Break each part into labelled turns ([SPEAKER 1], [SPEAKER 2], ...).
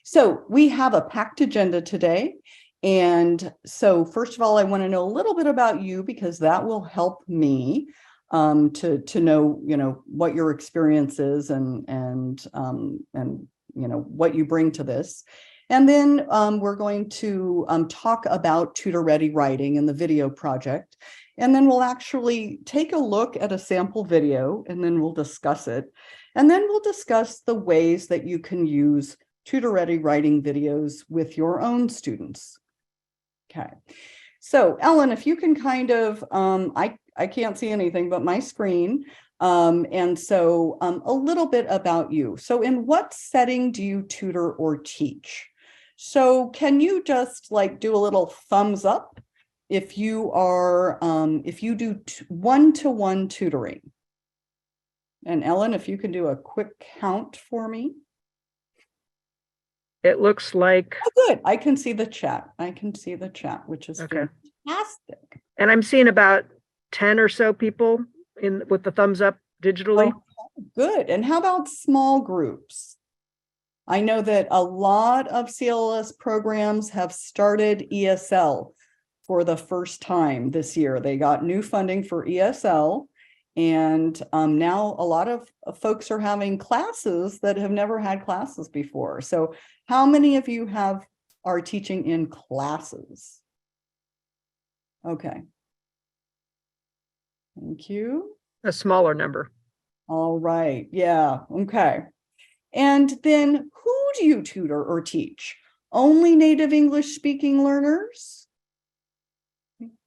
[SPEAKER 1] So we have a packed agenda today. And so first of all, I want to know a little bit about you because that will help me to know, what your experience is and what you bring to this. And then we're going to talk about Tutor Ready Writing and the video project. And then we'll actually take a look at a sample video and then we'll discuss it. And then we'll discuss the ways that you can use Tutor Ready Writing videos with your own students. Okay, so Ellen, if you can kind of, I can't see anything but my screen. And so a little bit about you. So in what setting do you tutor or teach? So can you just like do a little thumbs up if you are, if you do one-to-one tutoring? And Ellen, if you can do a quick count for me.
[SPEAKER 2] It looks like.
[SPEAKER 1] Oh, good. I can see the chat. I can see the chat, which is
[SPEAKER 2] okay.
[SPEAKER 1] Fantastic.
[SPEAKER 2] And I'm seeing about 10 or so people with the thumbs up digitally.
[SPEAKER 1] Oh, good. And how about small groups? I know that a lot of CLLS programs have started ESL for the first time this year. They got new funding for ESL. And now a lot of folks are having classes that have never had classes before. So how many of you are teaching in classes? Okay. Thank you.
[SPEAKER 2] A smaller number.
[SPEAKER 1] All right. Yeah. Okay. And then who do you tutor or teach? Only native English speaking learners?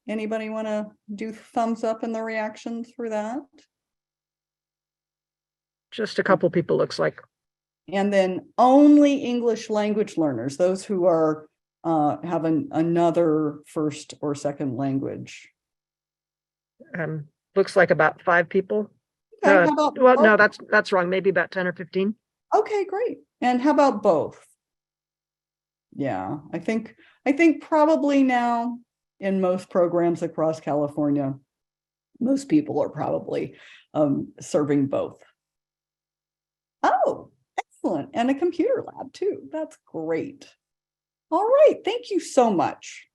[SPEAKER 1] Anybody want to do thumbs up in the reactions for that?
[SPEAKER 2] Just a couple people, looks like.
[SPEAKER 1] And then only English language learners, those who are have another first or second language.
[SPEAKER 2] Looks like about 5 people.
[SPEAKER 1] Okay, how about
[SPEAKER 2] well, no, that's wrong. Maybe about 10 or 15.
[SPEAKER 1] Okay, great. And how about both? Yeah, I think probably now in most programs across California, most people are probably serving both. Oh, excellent. And a computer lab too. That's great. All right. Thank you so much.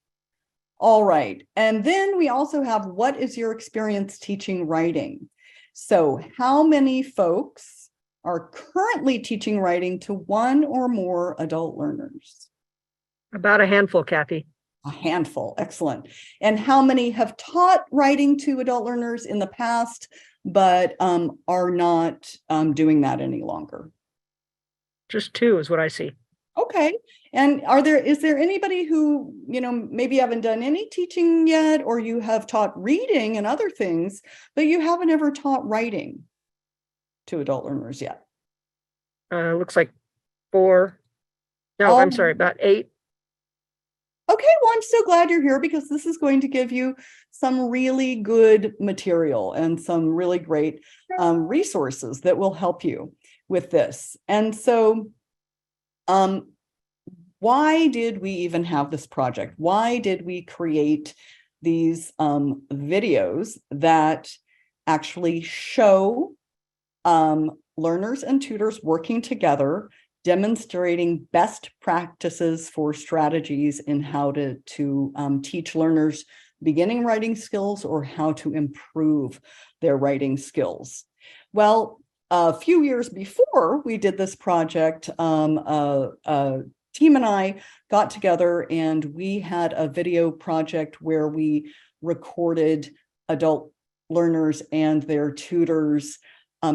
[SPEAKER 1] All right. And then we also have, what is your experience teaching writing? So how many folks are currently teaching writing to one or more adult learners?
[SPEAKER 2] About a handful, Kathy.
[SPEAKER 1] A handful. Excellent. And how many have taught writing to adult learners in the past, but are not doing that any longer?
[SPEAKER 2] Just 2 is what I see.
[SPEAKER 1] Okay. And is there anybody who, maybe haven't done any teaching yet, or you have taught reading and other things, but you haven't ever taught writing to adult learners yet?
[SPEAKER 2] Looks like 4. No, I'm sorry, about 8.
[SPEAKER 1] Okay, well, I'm so glad you're here because this is going to give you some really good material and some really great resources that will help you with this. And so, why did we even have this project? Why did we create these videos that actually show learners and tutors working together, demonstrating best practices for strategies in how to teach learners beginning writing skills or how to improve their writing skills? Well, a few years before we did this project, team and I got together and we had a video project where we recorded adult learners and their tutors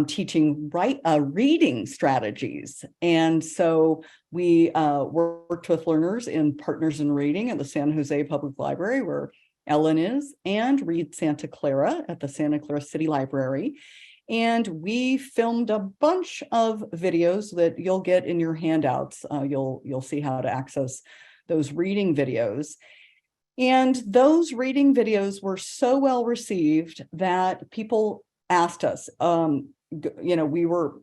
[SPEAKER 1] teaching reading strategies. And so we worked with learners in Partners in Reading at the San Jose Public Library, where Ellen is, and Read Santa Clara at the Santa Clara City Library. And we filmed a bunch of videos that you'll get in your handouts. You'll see how to access those reading videos. And those reading videos were so well received that people asked us, we were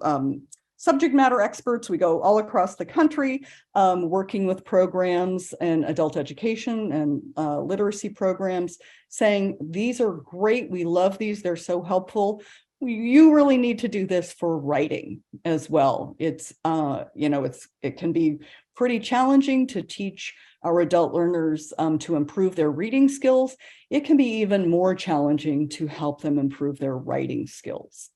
[SPEAKER 1] subject matter experts. We go all across the country working with programs and adult education and literacy programs, saying, these are great. We love these. They're so helpful. You really need to do this for writing as well. It can be pretty challenging to teach our adult learners to improve their reading skills, it can be even more challenging to help them improve their writing skills.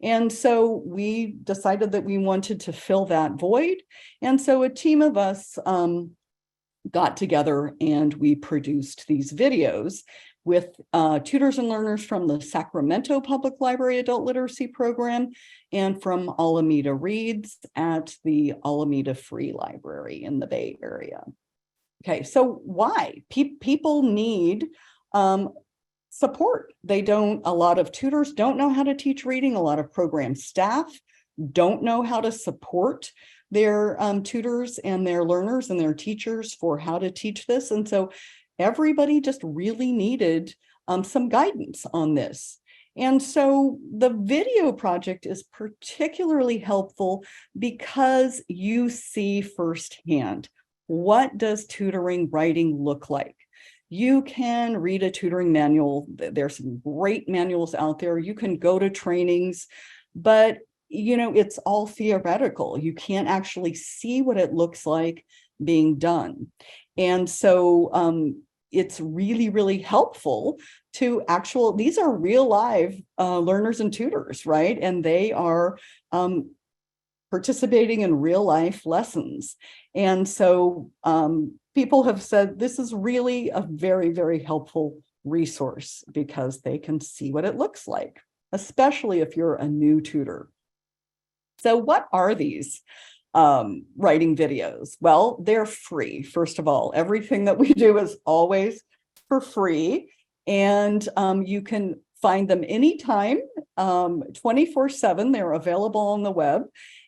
[SPEAKER 1] And so we decided that we wanted to fill that void. And so a team of us got together and we produced these videos with tutors and learners from the Sacramento Public Library Adult Literacy Program and from Alameda Reads at the Alameda Free Library in the Bay Area. Okay, so why? People need support. A lot of tutors don't know how to teach reading. A lot of program staff don't know how to support their tutors and their learners and their teachers for how to teach this. And so everybody just really needed some guidance on this. And so the video project is particularly helpful because you see firsthand, what does tutoring writing look like? You can read a tutoring manual. There's some great manuals out there. You can go to trainings, but it's all theoretical. You can't actually see what it looks like being done. And so it's really, really helpful to these are real live learners and tutors, right? And they are participating in real life lessons. And so people have said this is really a very, very helpful resource because they can see what it looks like, especially if you're a new tutor. So what are these writing videos? Well, they're free. First of all, everything that we do is always for free, and you can find them anytime, 24/7. They're available on the web,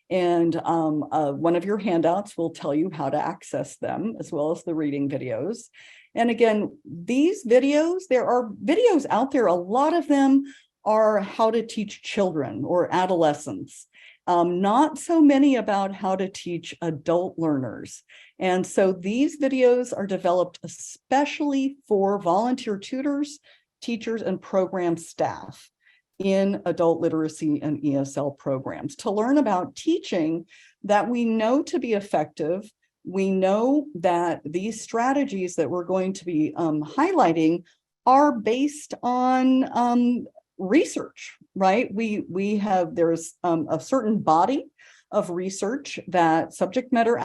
[SPEAKER 1] and one of your handouts will tell you how to access them, as well as the reading videos. And again, these videos, there are videos out there. A lot of them are how to teach children or adolescents. Not so many about how to teach adult learners. And so these videos are developed especially for volunteer tutors, teachers, and program staff in adult literacy and ESL programs to learn about teaching that we know to be effective. We know that these strategies that we're going to be highlighting are based on research, right? There's a certain body of research that subject matter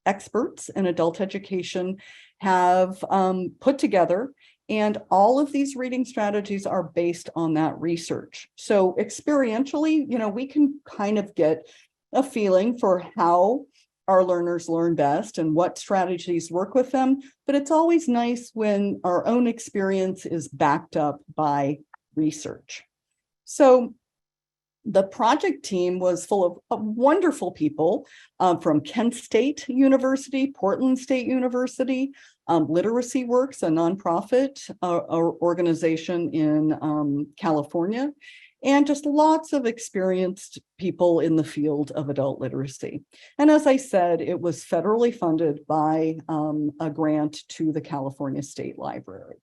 [SPEAKER 1] experts in adult education have put together, and all of these reading strategies are based on that research. So experientially, we can kind of get a feeling for how our learners learn best and what strategies work with them, but it's always nice when our own experience is backed up by research. So the project team was full of wonderful people from Kent State University, Portland State University, Literacy Works, a nonprofit organization in California, and just lots of experienced people in the field of adult literacy. And as I said, it was federally funded by a grant to the California State Library.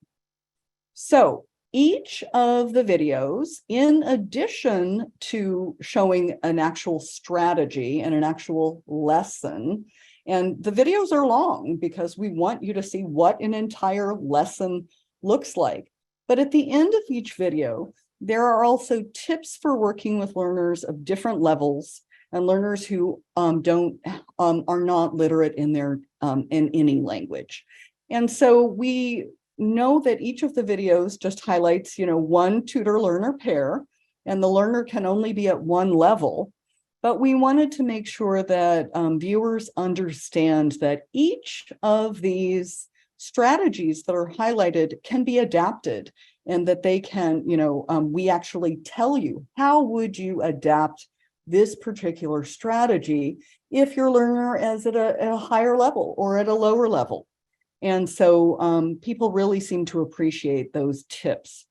[SPEAKER 1] So each of the videos, in addition to showing an actual strategy and an actual lesson, and the videos are long because we want you to see what an entire lesson looks like. But at the end of each video, there are also tips for working with learners of different levels and learners who are not literate in in any language. And so we know that each of the videos just highlights, one tutor learner pair, and the learner can only be at one level. But we wanted to make sure that viewers understand that each of these strategies that are highlighted can be adapted, and that they can, we actually tell you, how would you adapt this particular strategy if your learner is at a higher level or at a lower level? And so people really seem to appreciate those tips.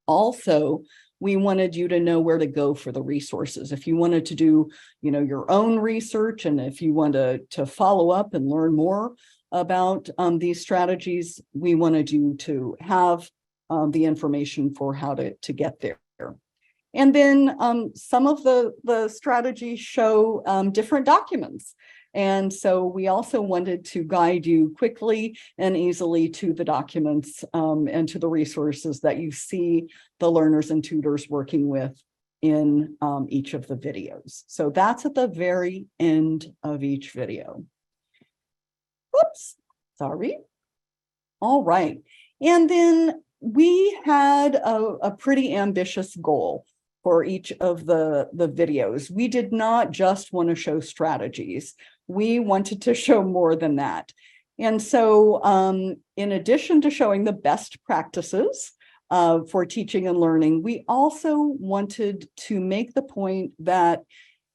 [SPEAKER 1] Also, we wanted you to know where to go for the resources. If you wanted to do, your own research, and if you want to follow up and learn more about these strategies, we wanted you to have the information for how to get there. And then some of the strategies show different documents. And so we also wanted to guide you quickly and easily to the documents and to the resources that you see the learners and tutors working with in each of the videos. So that's at the very end of each video. Whoops, sorry. All right. And then we had a pretty ambitious goal for each of the videos. We did not just want to show strategies. We wanted to show more than that. And so in addition to showing the best practices for teaching and learning, we also wanted to make the point that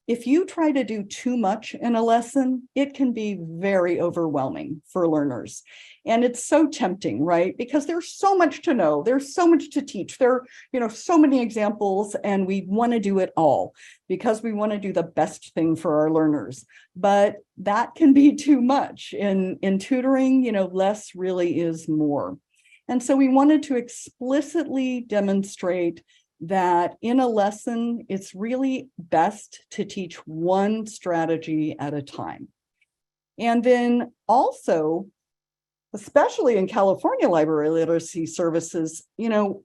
[SPEAKER 1] if you try to do too much in a lesson, it can be very overwhelming for learners. And it's so tempting, right? Because there's so much to know. There's so much to teach. There are, so many examples, and we want to do it all because we want to do the best thing for our learners. But that can be too much. In tutoring, less really is more. And so we wanted to explicitly demonstrate that in a lesson, it's really best to teach one strategy at a time. And then also, especially in California Library Literacy Services, adult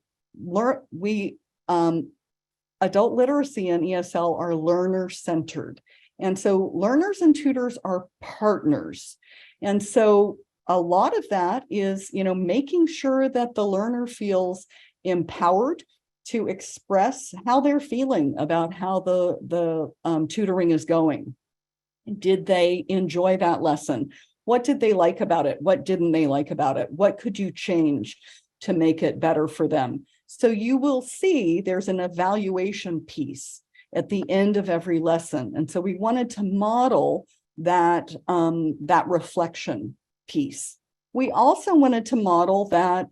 [SPEAKER 1] literacy and ESL are learner-centered. And so learners and tutors are partners. And so a lot of that is, making sure that the learner feels empowered to express how they're feeling about how the tutoring is going. Did they enjoy that lesson? What did they like about it? What didn't they like about it? What could you change to make it better for them? So you will see there's an evaluation piece at the end of every lesson. And so we wanted to model that reflection piece. We also wanted to model that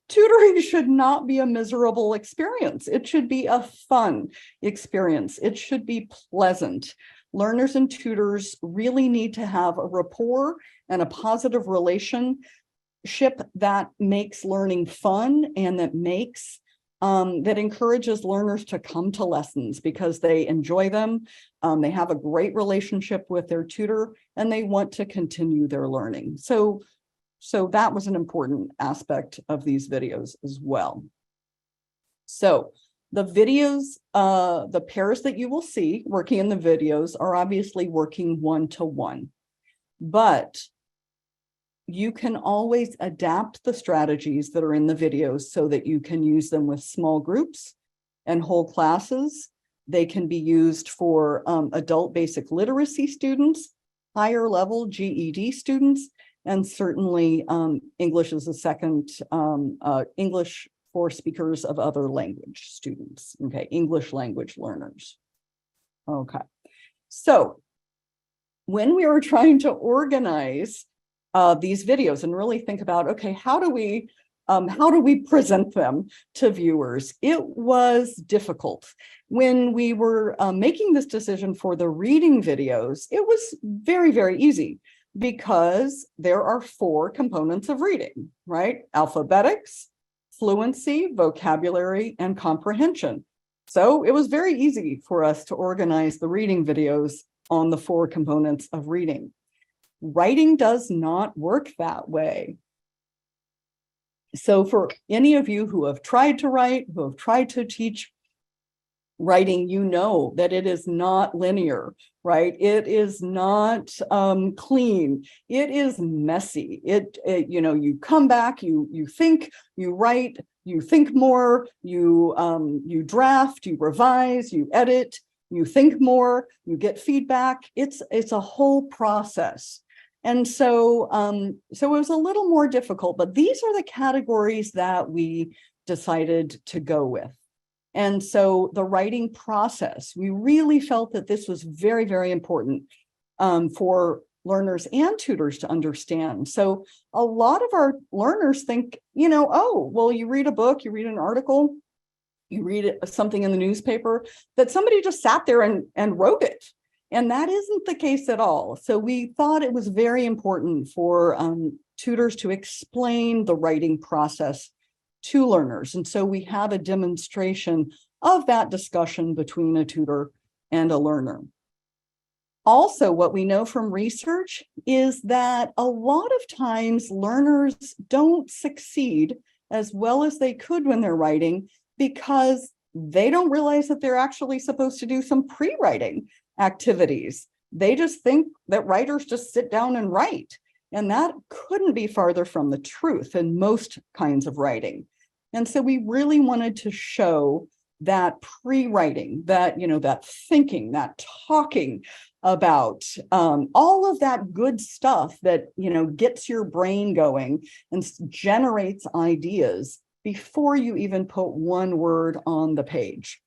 [SPEAKER 1] tutoring should not be a miserable experience. It should be a fun experience. It should be pleasant. Learners and tutors really need to have a rapport and a positive relationship that makes learning fun and that encourages learners to come to lessons because they enjoy them. They have a great relationship with their tutor and they want to continue their learning. So that was an important aspect of these videos as well. So the videos, the pairs that you will see working in the videos are obviously working one-to-one, but you can always adapt the strategies that are in the videos so that you can use them with small groups and whole classes. They can be used for adult basic literacy students, higher level GED students, and certainly English as a second, English for speakers of other language students, okay, English language learners. Okay, so when we were trying to organize these videos and really think about, okay, how do we present them to viewers? It was difficult. When we were making this decision for the reading videos, it was very, very easy because there are 4 components of reading, right? Alphabetics, fluency, vocabulary, and comprehension. So it was very easy for us to organize the reading videos on the 4 components of reading. Writing does not work that way. So for any of you who have tried to write, who have tried to teach writing, you know that it is not linear, right? It is not clean. It is messy. You come back, you think, you write, you think more, you draft, you revise, you edit, you think more, you get feedback. It's a whole process. And so it was a little more difficult, but these are the categories that we decided to go with. And so the writing process, we really felt that this was very, very important for learners and tutors to understand. So a lot of our learners think, oh, well, you read a book, you read an article, you read something in the newspaper, that somebody just sat there and wrote it. And that isn't the case at all. So we thought it was very important for tutors to explain the writing process to learners. And so we have a demonstration of that discussion between a tutor and a learner. Also, what we know from research is that a lot of times learners don't succeed as well as they could when they're writing because they don't realize that they're actually supposed to do some pre-writing activities. They just think that writers just sit down and write. And that couldn't be farther from the truth in most kinds of writing. And so we really wanted to show that pre-writing, that, that thinking, that talking about all of that good stuff that, gets your brain going and generates ideas before you even put one word on the page.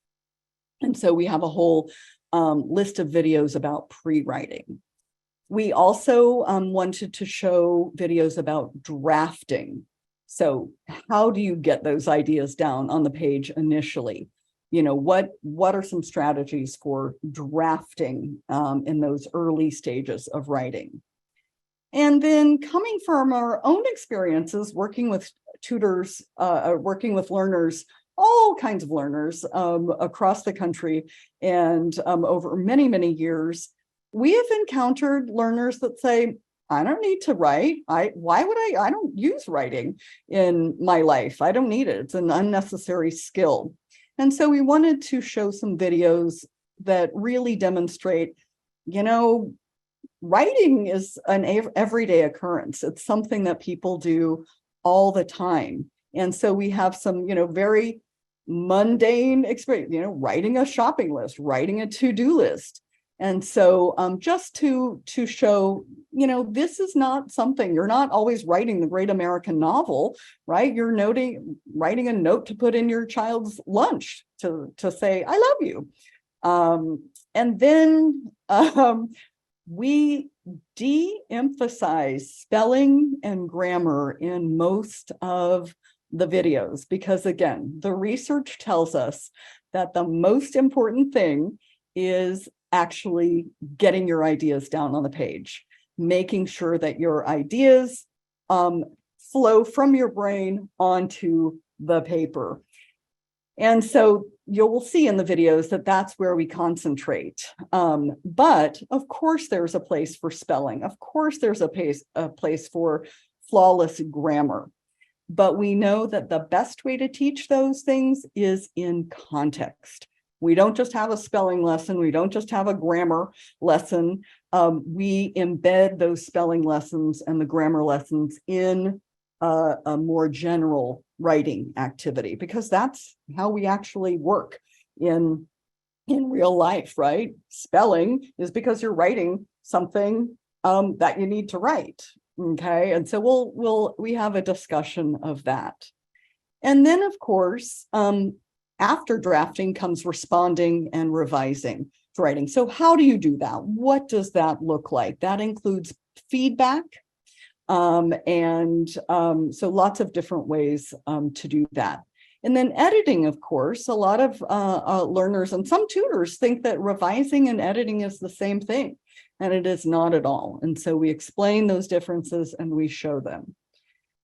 [SPEAKER 1] And so we have a whole list of videos about pre-writing. We also wanted to show videos about drafting. So how do you get those ideas down on the page initially? What are some strategies for drafting in those early stages of writing? And then coming from our own experiences, working with tutors, working with learners, all kinds of learners across the country and over many, many years, we have encountered learners that say, I don't need to write. I don't use writing in my life. I don't need it. It's an unnecessary skill. And so we wanted to show some videos that really demonstrate, writing is an everyday occurrence. It's something that people do all the time. And so we have some, very mundane experience, writing a shopping list, writing a to-do list. And so just to show, this is not something, you're not always writing the great American novel, right? You're writing a note to put in your child's lunch to say, I love you. And then we de-emphasize spelling and grammar in most of the videos, because again, the research tells us that the most important thing is actually getting your ideas down on the page, making sure that your ideas flow from your brain onto the paper. And so you'll see in the videos that that's where we concentrate. But of course, there's a place for spelling. Of course, there's a place for flawless grammar. But we know that the best way to teach those things is in context. We don't just have a spelling lesson. We don't just have a grammar lesson. We embed those spelling lessons and the grammar lessons in a more general writing activity, because that's how we actually work in real life, right? Spelling is because you're writing something that you need to write. Okay, and so we have a discussion of that. And then, of course, after drafting comes responding and revising writing. So how do you do that? What does that look like? That includes feedback. So lots of different ways to do that. And then editing, of course, a lot of learners and some tutors think that revising and editing is the same thing, and it is not at all. And so we explain those differences and we show them.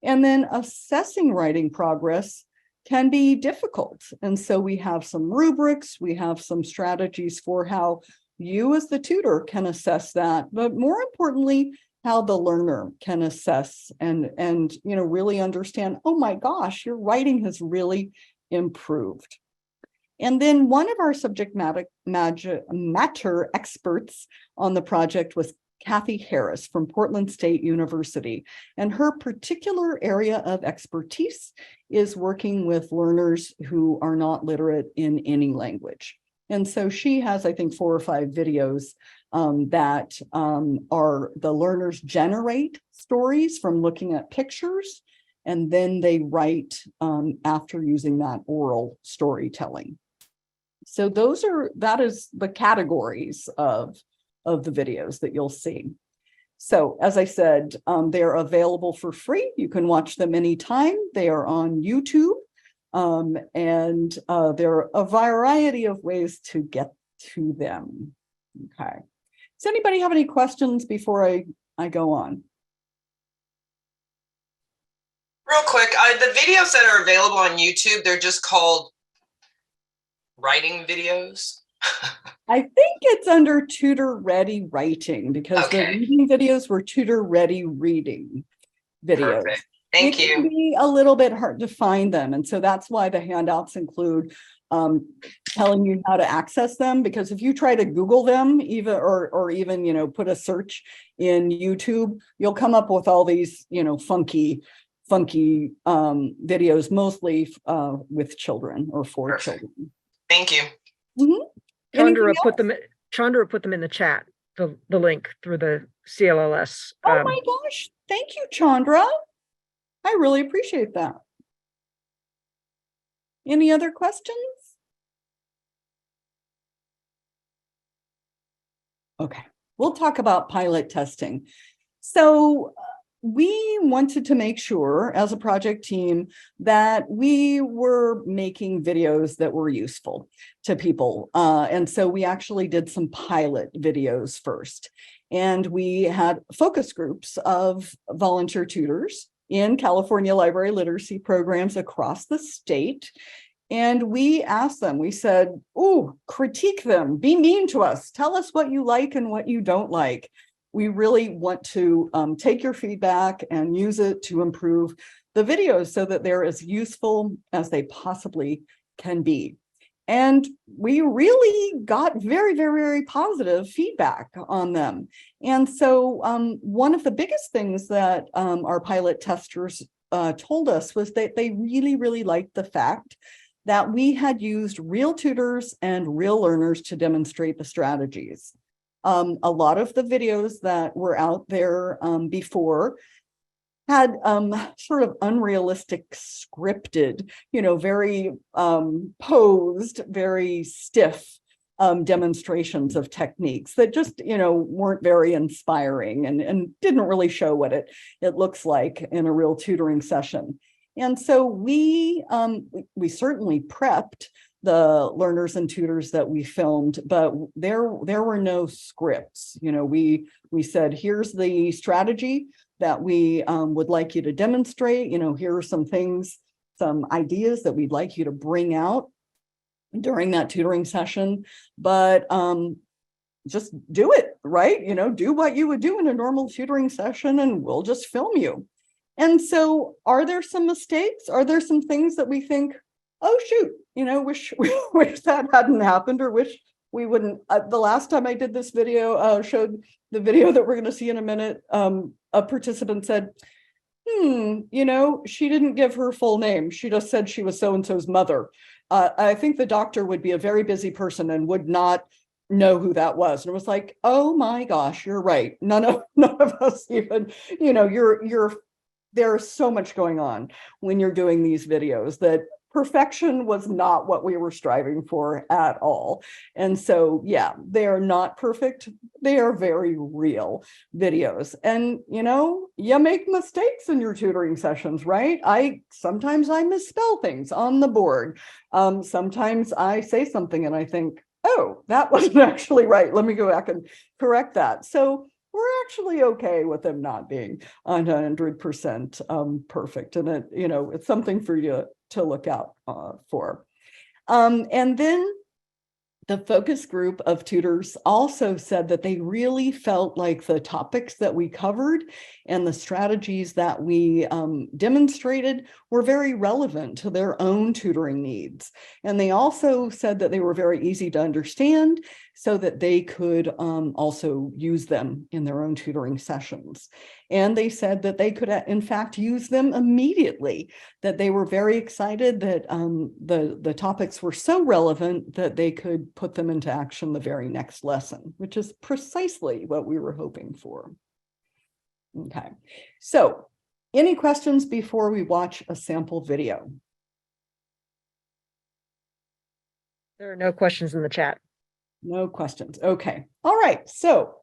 [SPEAKER 1] And then assessing writing progress can be difficult. And so we have some rubrics, we have some strategies for how you as the tutor can assess that, but more importantly, how the learner can assess and really understand, oh my gosh, your writing has really improved. And then one of our subject matter experts on the project was Kathy Harris from Portland State University. And her particular area of expertise is working with learners who are not literate in any language. And so she has, I think, 4 or 5 videos that are the learners generate stories from looking at pictures, and then they write after using that oral storytelling. So that is the categories of the videos that you'll see. So as I said, they're available for free. You can watch them anytime. They are on YouTube. And there are a variety of ways to get to them. Okay. Does anybody have any questions before I go on?
[SPEAKER 3] Real quick, the videos that are available on YouTube, they're just called writing videos.
[SPEAKER 1] I think it's under Tutor Ready Writing because the
[SPEAKER 3] Okay.
[SPEAKER 1] reading videos were Tutor Ready Reading videos.
[SPEAKER 3] Perfect. Thank
[SPEAKER 1] It can
[SPEAKER 3] you.
[SPEAKER 1] be a little bit hard to find them. And so that's why the handouts include telling you how to access them, because if you try to Google them, even or even, you know, put a search in YouTube, you'll come up with all these, you know, funky videos, mostly with children or for
[SPEAKER 3] Perfect.
[SPEAKER 1] children.
[SPEAKER 3] Thank you.
[SPEAKER 1] Mhm.
[SPEAKER 2] Chandra
[SPEAKER 1] Anything
[SPEAKER 2] put
[SPEAKER 1] else?
[SPEAKER 2] them. Chandra put them in the chat. The link through the CLLS.
[SPEAKER 1] Oh my gosh. Thank you, Chandra. I really appreciate that. Any other questions? Okay, we'll talk about pilot testing. So we wanted to make sure as a project team that we were making videos that were useful to people. And so we actually did some pilot videos first. And we had focus groups of volunteer tutors in California library literacy programs across the state. And we asked them, we said, oh, critique them, be mean to us, tell us what you like and what you don't like. We really want to take your feedback and use it to improve the videos so that they're as useful as they possibly can be. And we really got very, very, very positive feedback on them. And so one of the biggest things that our pilot testers told us was that they really, really liked the fact that we had used real tutors and real learners to demonstrate the strategies. A lot of the videos that were out there before had sort of unrealistic scripted, you know, very posed, very stiff demonstrations of techniques that just, you know, weren't very inspiring and didn't really show what it looks like in a real tutoring session. And so we certainly prepped the learners and tutors that we filmed, but there were no scripts. You know, we said, here's the strategy that we would like you to demonstrate. You know, here are some things, some ideas that we'd like you to bring out during that tutoring session, but just do it, right? You know, do what you would do in a normal tutoring session and we'll just film you. And so are there some mistakes? Are there some things that we think, oh, shoot, you know, wish that hadn't happened, or wish we wouldn't? The last time I did this video, showed the video that we're going to see in a minute, a participant said, you know, she didn't give her full name. She just said she was so-and-so's mother. I think the doctor would be a very busy person and would not know who that was. And it was like, oh my gosh, you're right. None of us even, you know, there's so much going on when you're doing these videos that perfection was not what we were striving for at all. And so, yeah, they are not perfect. They are very real videos. And, you know, you make mistakes in your tutoring sessions, right? Sometimes I misspell things on the board. Sometimes I say something and I think, oh, that wasn't actually right. Let me go back and correct that. So we're actually okay with them not being 100% perfect. And it, you know, it's something for you to look out for. And then the focus group of tutors also said that they really felt like the topics that we covered and the strategies that we demonstrated were very relevant to their own tutoring needs. And they also said that they were very easy to understand so that they could also use them in their own tutoring sessions. And they said that they could, in fact, use them immediately, that they were very excited that the topics were so relevant that they could put them into action the very next lesson, which is precisely what we were hoping for. Okay, so any questions before we watch a sample video?
[SPEAKER 2] There are no questions in the chat.
[SPEAKER 1] No questions. Okay. All right. So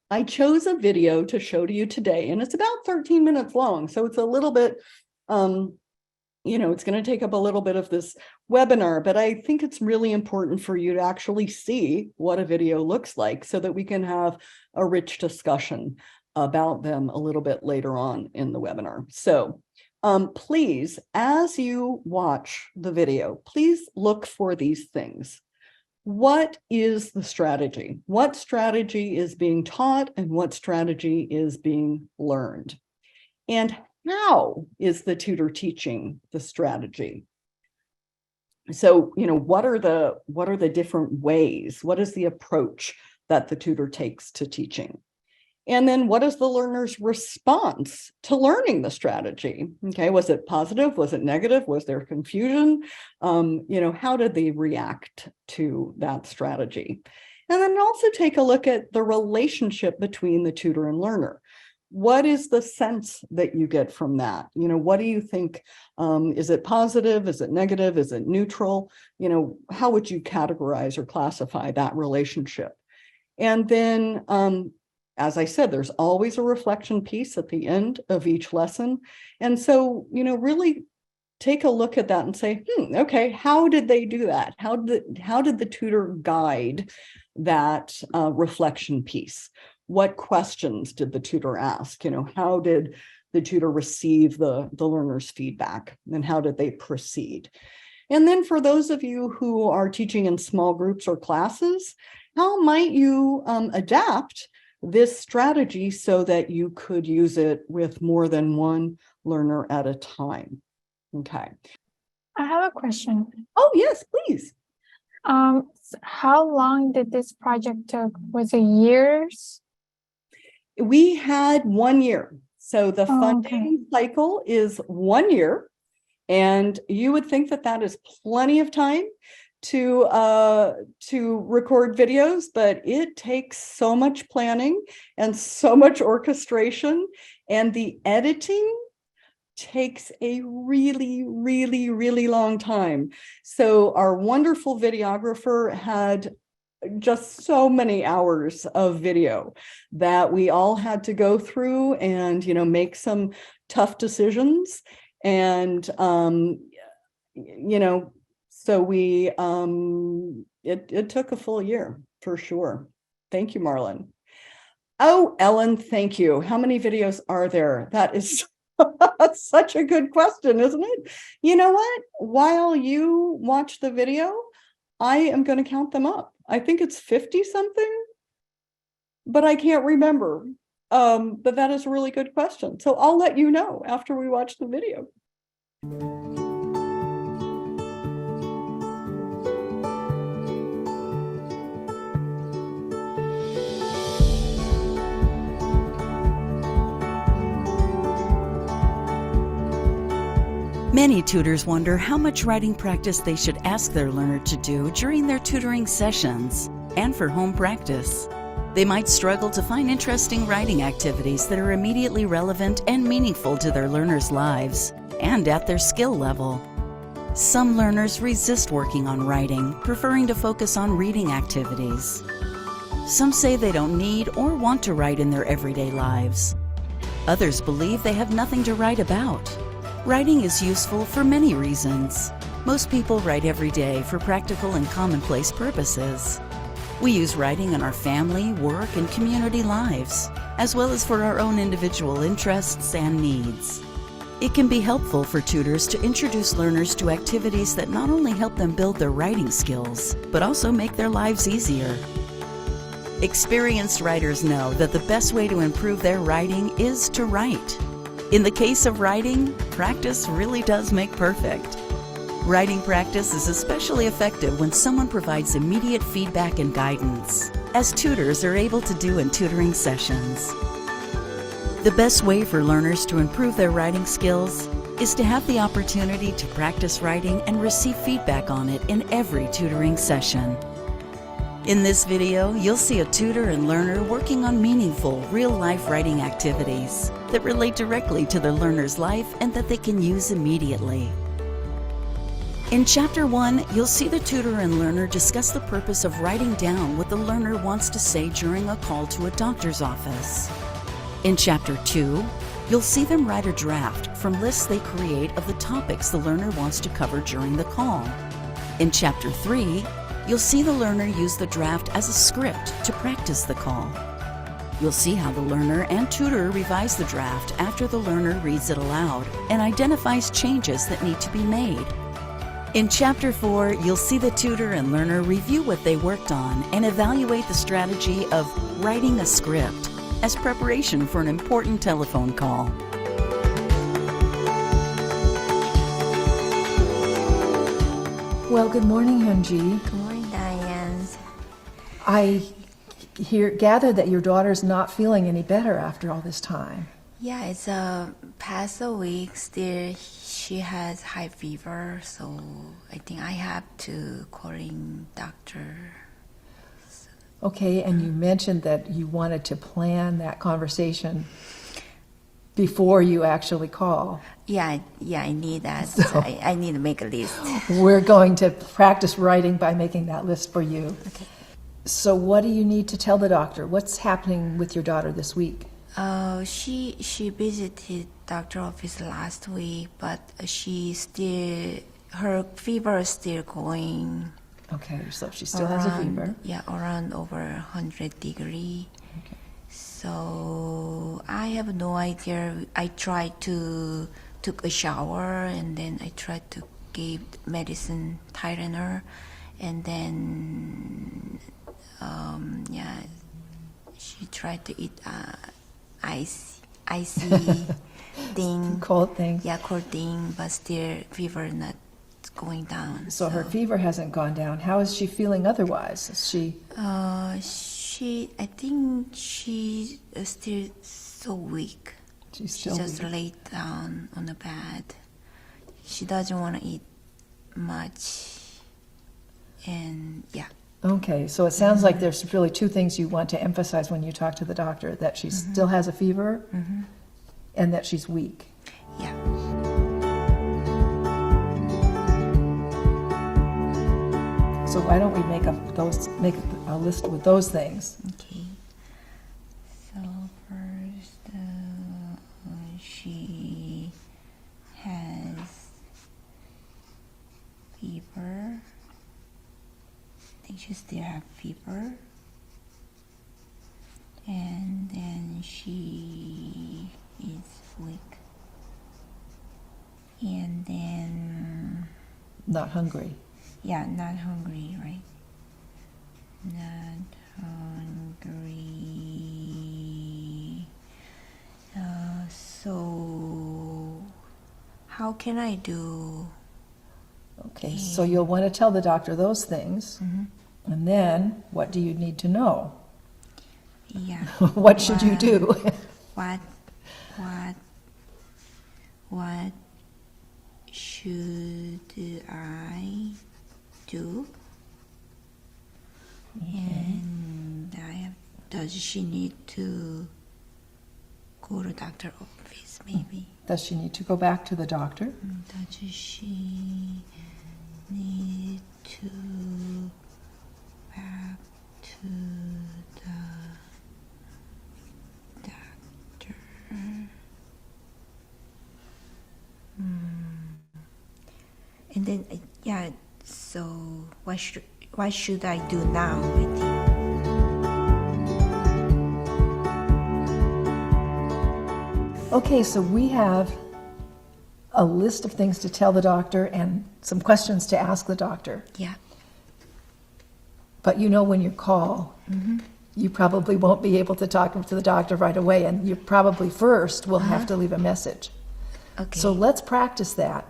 [SPEAKER 1] I chose a video to show to you today, and it's about 13 minutes long. So it's a little bit, you know, it's going to take up a little bit of this webinar, but I think it's really important for you to actually see what a video looks like so that we can have a rich discussion about them a little bit later on in the webinar. So please, as you watch the video, please look for these things. what is the strategy? What strategy is being taught and what strategy is being learned? And how is the tutor teaching the strategy? So, what are the different ways? What is the approach that the tutor takes to teaching? And then what is the learner's response to learning the strategy? Okay, was it positive? Was it negative? Was there confusion? How did they react to that strategy? And then also take a look at the relationship between the tutor and learner. What is the sense that you get from that? What do you think? Is it positive? Is it negative? Is it neutral? How would you categorize or classify that relationship? And then, as I said, there's always a reflection piece at the end of each lesson. And so, really take a look at that and say, okay, how did they do that? How did the tutor guide that reflection piece? What questions did the tutor ask? How did the tutor receive the learner's feedback, and how did they proceed? And then for those of you who are teaching in small groups or classes, how might you adapt this strategy so that you could use it with more than one learner at a time? Okay.
[SPEAKER 4] I have a question.
[SPEAKER 1] Oh, yes, please.
[SPEAKER 4] How long did this project took? Was it years?
[SPEAKER 1] We had 1 year. So the funding
[SPEAKER 4] okay.
[SPEAKER 1] cycle is 1 year. And you would think that that is plenty of time to record videos, but it takes so much planning and so much orchestration, and the editing takes a really, really, really long time. So our wonderful videographer had just so many hours of video that we all had to go through and, make some tough decisions. And, so we, it took a full year for sure. Thank you, Marlon. Oh, Ellen, thank you. How many videos are there? That is such a good question, isn't it? You know what? While you watch the video, I am going to count them up. I think it's 50 something, but I can't remember. But that is a really good question. So I'll let you know after we watch the video.
[SPEAKER 5] Many tutors wonder how much writing practice they should ask their learner to do during their tutoring sessions and for home practice. They might struggle to find interesting writing activities that are immediately relevant and meaningful to their learners' lives and at their skill level. Some learners resist working on writing, preferring to focus on reading activities. Some say they don't need or want to write in their everyday lives. Others believe they have nothing to write about. Writing is useful for many reasons. Most people write every day for practical and commonplace purposes. We use writing in our family, work, and community lives, as well as for our own individual interests and needs. It can be helpful for tutors to introduce learners to activities that not only help them build their writing skills, but also make their lives easier. Experienced writers know that the best way to improve their writing is to write. In the case of writing, practice really does make perfect. Writing practice is especially effective when someone provides immediate feedback and guidance, as tutors are able to do in tutoring sessions. The best way for learners to improve their writing skills is to have the opportunity to practice writing and receive feedback on it in every tutoring session. In this video, you'll see a tutor and learner working on meaningful, real-life writing activities that relate directly to their learner's life and that they can use immediately. In Chapter 1, you'll see the tutor and learner discuss the purpose of writing down what the learner wants to say during a call to a doctor's office. In Chapter 2, you'll see them write a draft from lists they create of the topics the learner wants to cover during the call. In Chapter 3, you'll see the learner use the draft as a script to practice the call. You'll see how the learner and tutor revise the draft after the learner reads it aloud and identifies changes that need to be made. In Chapter 4, you'll see the tutor and learner review what they worked on and evaluate the strategy of writing a script as preparation for an important telephone call.
[SPEAKER 6] Well, good morning, Hyunji.
[SPEAKER 7] Good morning, Diane.
[SPEAKER 6] I gather that your daughter's not feeling any better after all this time.
[SPEAKER 7] Yeah, it's past a week. Still, she has high fever, so I think I have to call in doctor.
[SPEAKER 6] Okay, and you mentioned that you wanted to plan that conversation before you actually call.
[SPEAKER 7] Yeah, I need that.
[SPEAKER 6] So-
[SPEAKER 7] I need to make a list.
[SPEAKER 6] We're going to practice writing by making that list for you.
[SPEAKER 7] Okay.
[SPEAKER 6] So what do you need to tell the doctor? What's happening with your daughter this week?
[SPEAKER 7] She visited doctor office last week, but her fever is still going.
[SPEAKER 6] Okay, so she still has a fever.
[SPEAKER 7] Yeah, around over 100 degree.
[SPEAKER 6] Okay.
[SPEAKER 7] So I have no idea. I tried to took a shower and then I tried to give medicine Tylenol, and then she tried to eat icy thing.
[SPEAKER 6] Cold things.
[SPEAKER 7] Yeah, cold thing, but still fever not going down.
[SPEAKER 6] So her fever hasn't gone down. How is she feeling otherwise? Is she?
[SPEAKER 7] I think she is still so weak.
[SPEAKER 6] She's
[SPEAKER 7] She
[SPEAKER 6] still
[SPEAKER 7] just
[SPEAKER 6] weak.
[SPEAKER 7] laid down on the bed. She doesn't want to eat much. And yeah.
[SPEAKER 6] Okay, so it sounds like there's really two things you want to emphasize when you talk to the doctor, that she still has a fever and that she's weak.
[SPEAKER 7] Yeah.
[SPEAKER 6] So why don't we make a list with those things?
[SPEAKER 7] Okay. So first, she has fever. I think she still have fever. And then she is weak. And then,
[SPEAKER 6] Not hungry.
[SPEAKER 7] yeah, not hungry, right? Not hungry. So, how can I do?
[SPEAKER 6] Okay, so you'll want to tell the doctor those things. And then, what do you need to know?
[SPEAKER 7] Yeah.
[SPEAKER 6] What should you do?
[SPEAKER 7] What should I do? And does she need to go to doctor office maybe?
[SPEAKER 6] Does she need to go back to the doctor?
[SPEAKER 7] Does she need to back to the doctor? And then so what should I do now, I think?
[SPEAKER 6] Okay, so we have a list of things to tell the doctor and some questions to ask the doctor.
[SPEAKER 7] Yeah.
[SPEAKER 6] But you know, when you call, you probably won't be able to talk to the doctor right away, and you probably first will have to leave a message.
[SPEAKER 7] Okay.
[SPEAKER 6] So let's practice that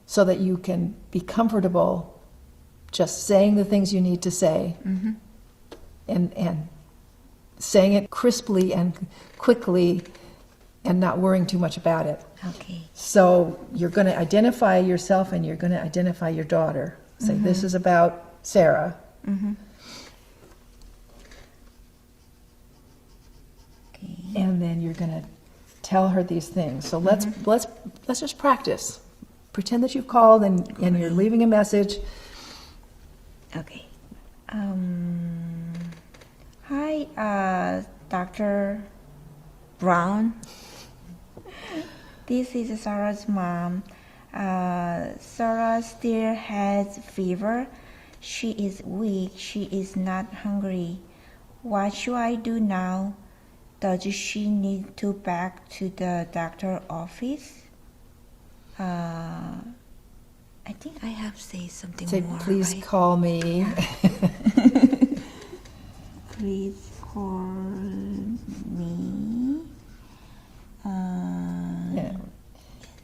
[SPEAKER 6] so that you can be comfortable just saying the things you need to say and saying it crisply and quickly and not worrying too much about it.
[SPEAKER 7] Okay.
[SPEAKER 6] So you're going to identify yourself and you're going to identify your daughter. Say, this is about Sarah.
[SPEAKER 7] Okay.
[SPEAKER 6] And then you're going to tell her these things. So let's just practice. Pretend that you've called and you're leaving a message.
[SPEAKER 7] Okay. Hi, Dr. Brown. This is Sarah's mom. Sarah still has fever. She is weak. She is not hungry. What should I do now? Does she need to back to the doctor office? I think I have say something
[SPEAKER 6] Say,
[SPEAKER 7] more.
[SPEAKER 6] please
[SPEAKER 7] right?
[SPEAKER 6] call me.
[SPEAKER 7] Please call me.
[SPEAKER 6] Yeah.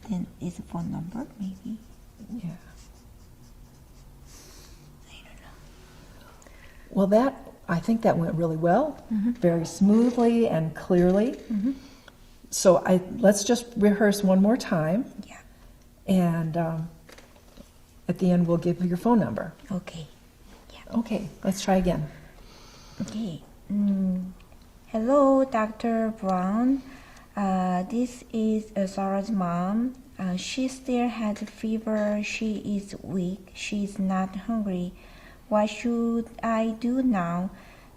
[SPEAKER 7] Then is a phone number maybe.
[SPEAKER 6] Yeah.
[SPEAKER 7] I don't know.
[SPEAKER 6] Well, I think that went really well, very smoothly and clearly. So let's just rehearse one more time,
[SPEAKER 7] Yeah.
[SPEAKER 6] and at the end we'll give you your phone number.
[SPEAKER 7] Okay.
[SPEAKER 6] Okay, let's try again.
[SPEAKER 7] Okay. Hello, Dr. Brown. This is Sarah's mom. She still has fever. She is weak. She is not hungry. What should I do now?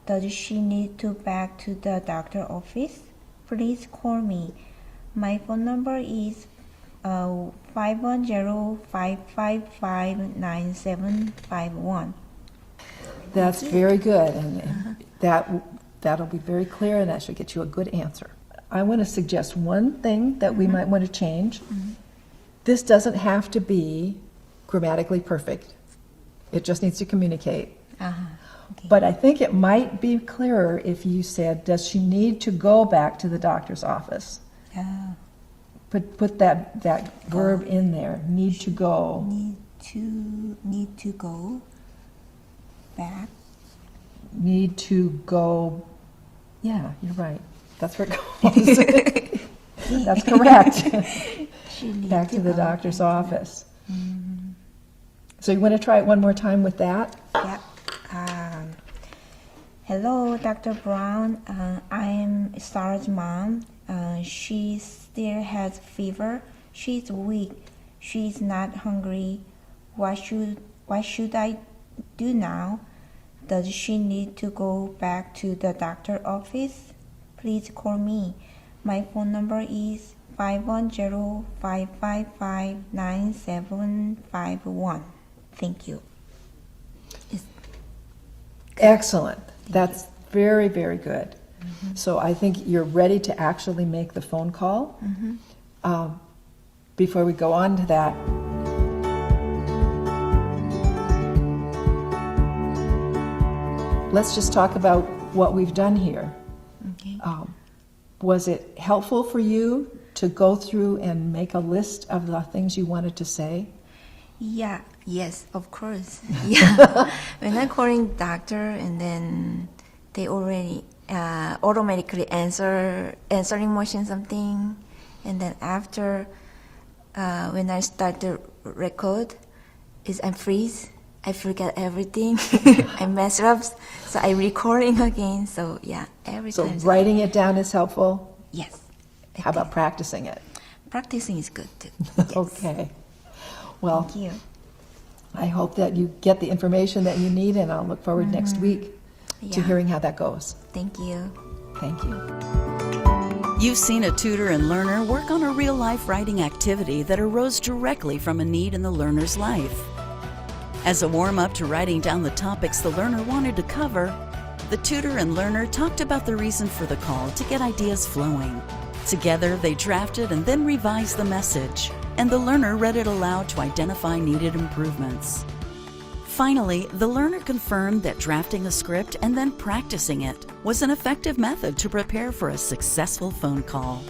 [SPEAKER 7] Does she need to back to the doctor office? Please call me. My phone number is 510-555-9751.
[SPEAKER 6] That's very good, and that'll be very clear, and that should get you a good answer. I want to suggest one thing that we might want to change. This doesn't have to be grammatically perfect. It just needs to communicate.
[SPEAKER 7] Okay.
[SPEAKER 6] But I think it might be clearer if you said, does she need to go back to the doctor's office? Put that verb in there, need to go.
[SPEAKER 7] Need to go back.
[SPEAKER 6] Need to go, yeah, you're right. That's where it goes. That's correct.
[SPEAKER 7] She need
[SPEAKER 6] Back to the
[SPEAKER 7] go
[SPEAKER 6] doctor's
[SPEAKER 7] back.
[SPEAKER 6] office. So you want to try it one more time with that?
[SPEAKER 7] Yeah. Hello, Dr. Brown. I'm Sarah's mom. She still has fever. She's weak. She's not hungry. What should I do now? Does she need to go back to the doctor office? Please call me. My phone number is 510-555-9751. Thank you.
[SPEAKER 6] Excellent. That's very, very good. So I think you're ready to actually make the phone call. Before we go on to that, let's just talk about what we've done here.
[SPEAKER 7] Okay.
[SPEAKER 6] Was it helpful for you to go through and make a list of the things you wanted to say?
[SPEAKER 7] Yeah, yes, of course. Yeah. When I'm calling doctor and then they already automatically answering machine something, and then after when I start to record, I freeze. I forget everything. I mess up, so I recording again. So yeah, every
[SPEAKER 6] So
[SPEAKER 7] time.
[SPEAKER 6] writing it down is helpful.
[SPEAKER 7] Yes.
[SPEAKER 6] How about practicing it?
[SPEAKER 7] Practicing is good too. Yes.
[SPEAKER 6] Okay. Well,
[SPEAKER 7] Thank you.
[SPEAKER 6] I hope that you get the information that you need, and I'll look forward next week to
[SPEAKER 7] Yeah.
[SPEAKER 6] hearing how that goes.
[SPEAKER 7] Thank you.
[SPEAKER 6] Thank you.
[SPEAKER 5] You've seen a tutor and learner work on a real-life writing activity that arose directly from a need in the learner's life. As a warm-up to writing down the topics the learner wanted to cover, the tutor and learner talked about the reason for the call to get ideas flowing. Together, they drafted and then revised the message, and the learner read it aloud to identify needed improvements. Finally, the learner confirmed that drafting a script and then practicing it was an effective method to prepare for a successful phone call.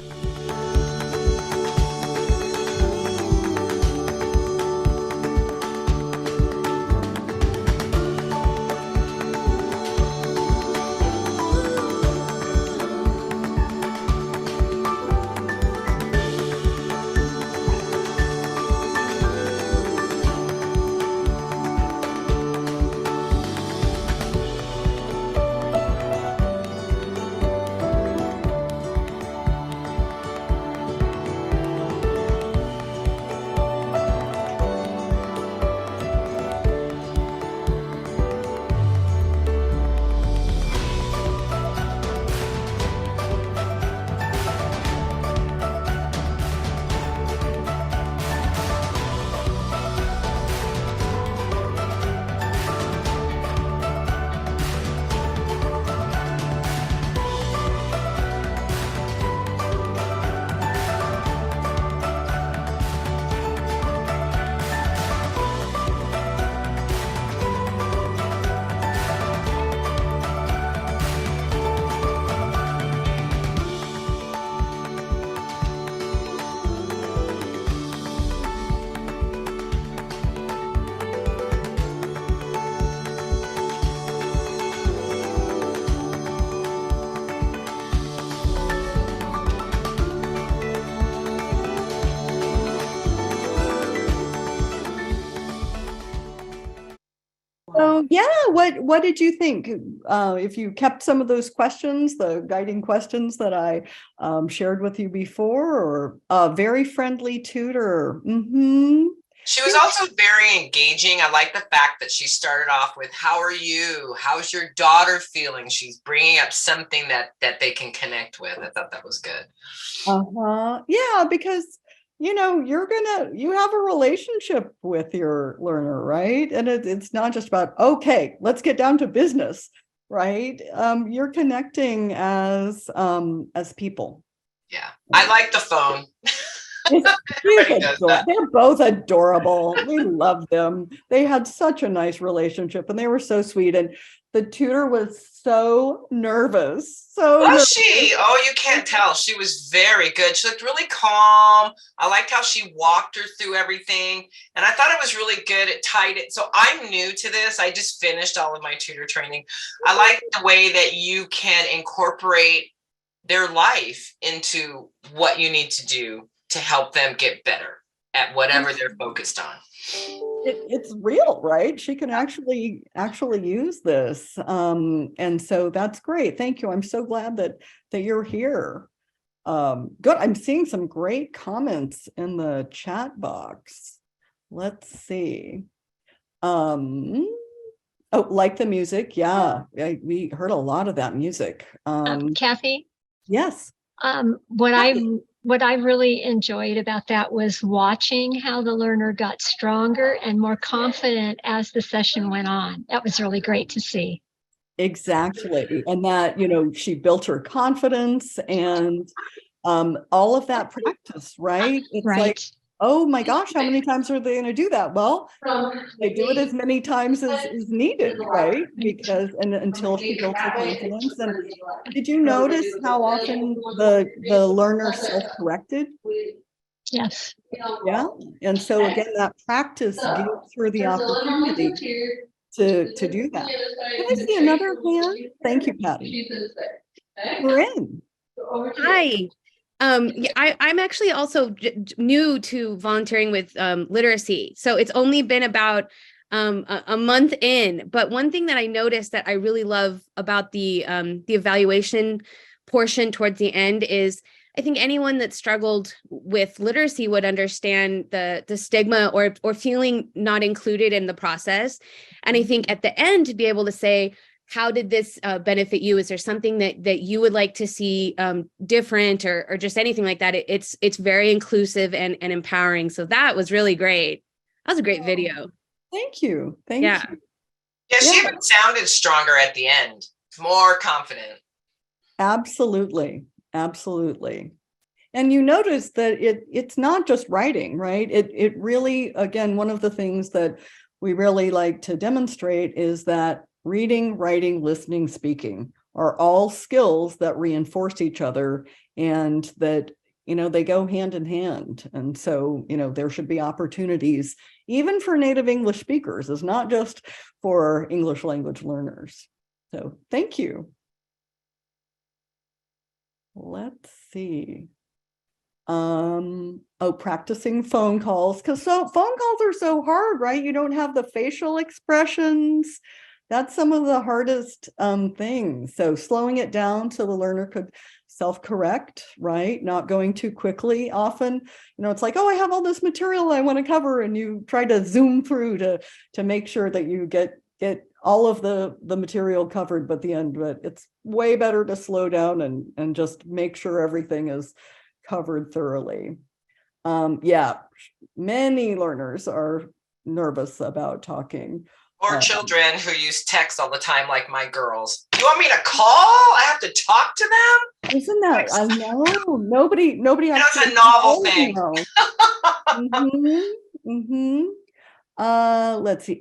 [SPEAKER 1] yeah, what did you think? If you kept some of those questions, the guiding questions that I shared with you before, or a very friendly tutor.
[SPEAKER 3] She was also very engaging. I like the fact that she started off with, how are you? How's your daughter feeling? She's bringing up something that they can connect with. I thought that was good.
[SPEAKER 1] Yeah, because you have a relationship with your learner, right? And it's not just about, okay, let's get down to business, right? You're connecting as people.
[SPEAKER 3] Yeah, I like the phone.
[SPEAKER 1] They're both adorable. We love them. They had such a nice relationship and they were so sweet. And the tutor was so nervous.
[SPEAKER 3] Was she? Oh, you can't tell. She was very good. She looked really calm. I liked how she walked her through everything. And I thought it was really good. It tied it. So I'm new to this. I just finished all of my tutor training. I like the way that you can incorporate their life into what you need to do to help them get better at whatever they're focused on.
[SPEAKER 1] It's real, right? She can actually use this. And so that's great. Thank you. I'm so glad that you're here. Good. I'm seeing some great comments in the chat box. Let's see. Oh, like the music. Yeah. We heard a lot of that music.
[SPEAKER 8] Kathy?
[SPEAKER 1] Yes.
[SPEAKER 8] What I really enjoyed about that was watching how the learner got stronger and more confident as the session went on. That was really great to see.
[SPEAKER 1] Exactly. And that, she built her confidence and all of that practice, right? It's like, oh my gosh, how many times are they going to do that? Well, they do it as many times as is needed, right? Because until she built her confidence. And did you notice how often the learner self-corrected?
[SPEAKER 8] Yes.
[SPEAKER 1] Yeah. And so again, that practice gives her the opportunity to do that. Can I see another hand? Thank you, Patty. We're in.
[SPEAKER 9] Hi. I'm actually also new to volunteering with literacy. So it's only been about a month in. But one thing that I noticed that I really love about the evaluation portion towards the end is I think anyone that struggled with literacy would understand the stigma or feeling not included in the process. And I think at the end to be able to say, how did this benefit you? Is there something that you would like to see different or just anything like that? It's very inclusive and empowering. So that was really great. That was a great video.
[SPEAKER 1] Thank you. Thank you.
[SPEAKER 3] Yeah, she even sounded stronger at the end, more confident.
[SPEAKER 1] Absolutely. Absolutely. And you notice that it's not just writing, right? It really, again, one of the things that we really like to demonstrate is that reading, writing, listening, speaking are all skills that reinforce each other and that, they go hand in hand. And so, there should be opportunities even for native English speakers. It's not just for English language learners. So thank you. Let's see. Practicing phone calls, because phone calls are so hard, right? You don't have the facial expressions. That's some of the hardest things. So slowing it down so the learner could self-correct, right? Not going too quickly. Often, it's like, oh, I have all this material I want to cover, and you try to zoom through to make sure that you get all of the material covered by the end. But it's way better to slow down and just make sure everything is covered thoroughly. Many learners are nervous about talking.
[SPEAKER 3] Or children who use text all the time, like my girls. You want me to call? I have to talk to them?
[SPEAKER 1] Isn't that, I know, nobody
[SPEAKER 3] That's a novel thing.
[SPEAKER 1] Let's see.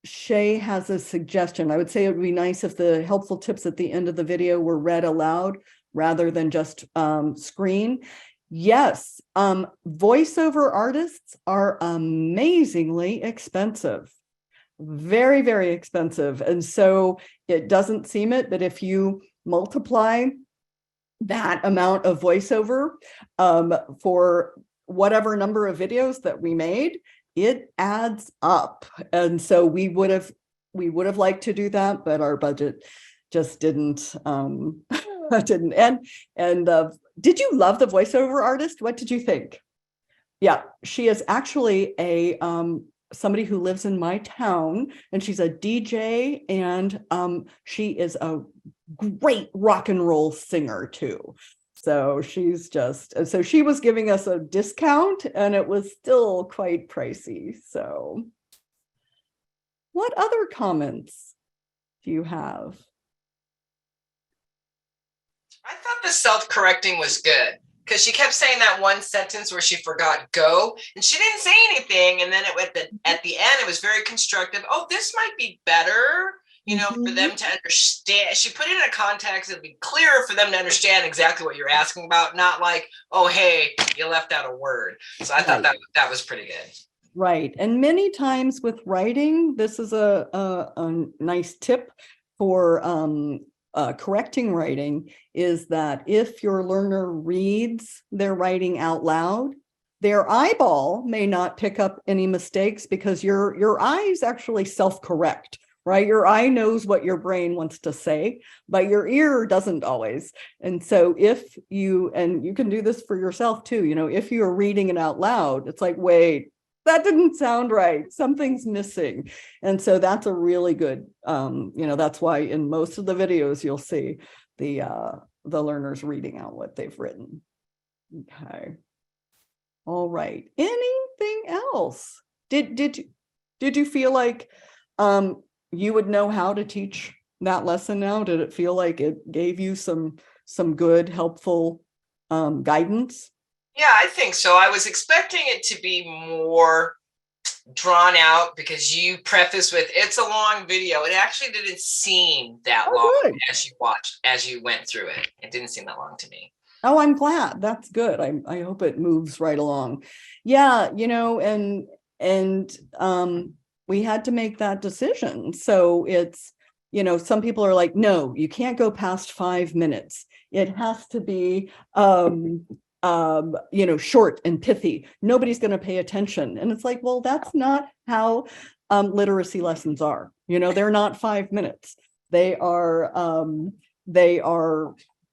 [SPEAKER 1] Shay has a suggestion. I would say it would be nice if the helpful tips at the end of the video were read aloud rather than just screen. Yes, voiceover artists are amazingly expensive, very, very expensive. And so it doesn't seem it, but if you multiply that amount of voiceover for whatever number of videos that we made, it adds up. And so we would have liked to do that, but our budget just didn't, didn't. And did you love the voiceover artist? What did you think? Yeah, she is actually a somebody who lives in my town, and she's a DJ, and she is a great rock and roll singer too. So so she was giving us a discount, and it was still quite pricey. So what other comments do you have?
[SPEAKER 3] I thought the self-correcting was good because she kept saying that one sentence where she forgot go, and she didn't say anything. And then at the end, it was very constructive. Oh, this might be better, for them to understand. She put it in a context that'd be clearer for them to understand exactly what you're asking about, not like, oh, hey, you left out a word. So I thought that was pretty good.
[SPEAKER 1] Right. And many times with writing, this is a nice tip for correcting writing, is that if your learner reads their writing out loud, their eyeball may not pick up any mistakes because your eyes actually self-correct, right? Your eye knows what your brain wants to say, but your ear doesn't always. And so if you can do this for yourself too, if you're reading it out loud, it's like, wait, that didn't sound right. Something's missing. And so that's a really good, that's why in most of the videos, you'll see the learners reading out what they've written. Okay. All right. Anything else? Did you feel like you would know how to teach that lesson now? Did it feel like it gave you some good, helpful guidance?
[SPEAKER 3] Yeah, I think so. I was expecting it to be more drawn out because you preface with it's a long video. It actually didn't seem that long
[SPEAKER 1] good.
[SPEAKER 3] as you went through it. It didn't seem that long to me.
[SPEAKER 1] Oh, I'm glad. That's good. I hope it moves right along. Yeah, and we had to make that decision. So it's, some people are like, no, you can't go past 5 minutes. It has to be short and pithy. Nobody's going to pay attention. And it's like, well, that's not how literacy lessons are. They're not 5 minutes. They are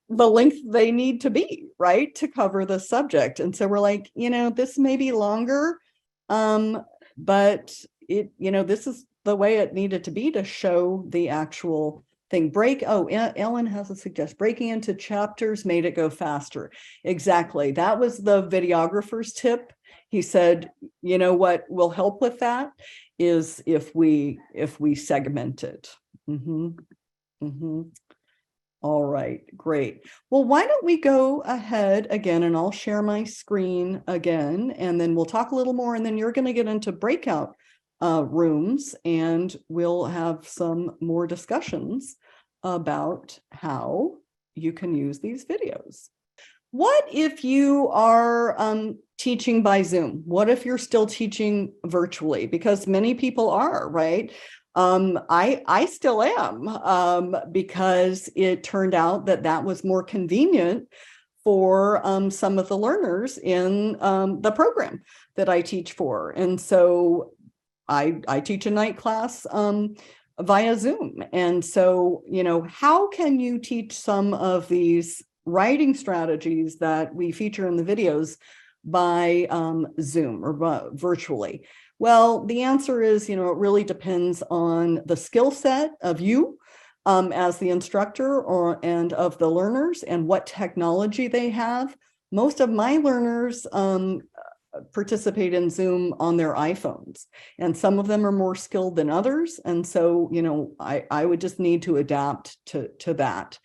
[SPEAKER 1] the length they need to be, right, to cover the subject. And so we're like, this may be longer, but this is the way it needed to be to show the actual thing. Ellen has a suggestion. Breaking into chapters made it go faster. Exactly. That was the videographer's tip. He said, what will help with that is if we segment it. All right, great. Well, why don't we go ahead again, and I'll share my screen again, and then we'll talk a little more, and then you're going to get into breakout rooms, and we'll have some more discussions about how you can use these videos. What if you are teaching by Zoom? What if you're still teaching virtually? Because many people are, right? I still am, because it turned out that was more convenient for some of the learners in the program that I teach for. And so I teach a night class via Zoom. And so, how can you teach some of these writing strategies that we feature in the videos by Zoom or virtually? Well, the answer is, it really depends on the skill set of you as the instructor and of the learners and what technology they have. Most of my learners participate in Zoom on their iPhones, and some of them are more skilled than others. And so, I would just need to adapt to that.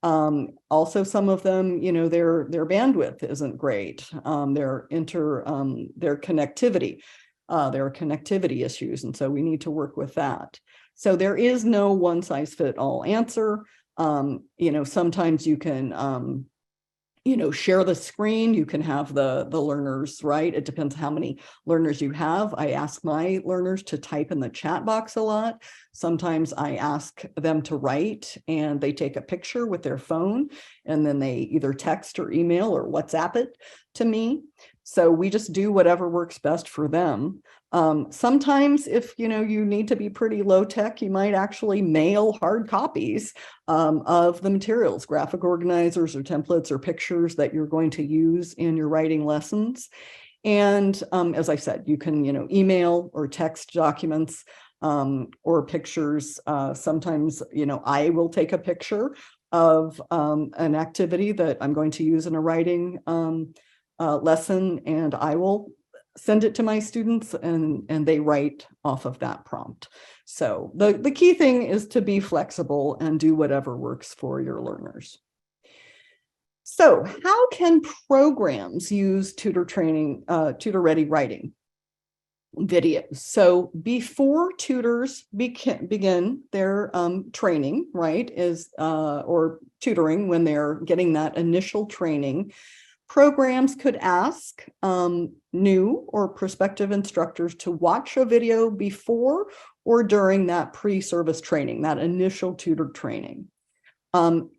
[SPEAKER 1] Also, some of them, their bandwidth isn't great. Their connectivity. There are connectivity issues, and so we need to work with that. So there is no one size fit all answer. Sometimes you can, share the screen. You can have the learners, right? It depends how many learners you have. I ask my learners to type in the chat box a lot. Sometimes I ask them to write, and they take a picture with their phone, and then they either text or email or WhatsApp it to me. So we just do whatever works best for them. Sometimes if, you need to be pretty low tech, you might actually mail hard copies of the materials, graphic organizers or templates or pictures that you're going to use in your writing lessons. And as I said, you can, email or text documents or pictures. Sometimes, I will take a picture of an activity that I'm going to use in a writing lesson, and I will send it to my students, and they write off of that prompt. So the key thing is to be flexible and do whatever works for your learners. So how can programs use Tutor Ready Writing videos? So before tutors begin their training, right, or tutoring, when they're getting that initial training, programs could ask new or prospective instructors to watch a video before or during that pre-service training, that initial tutor training.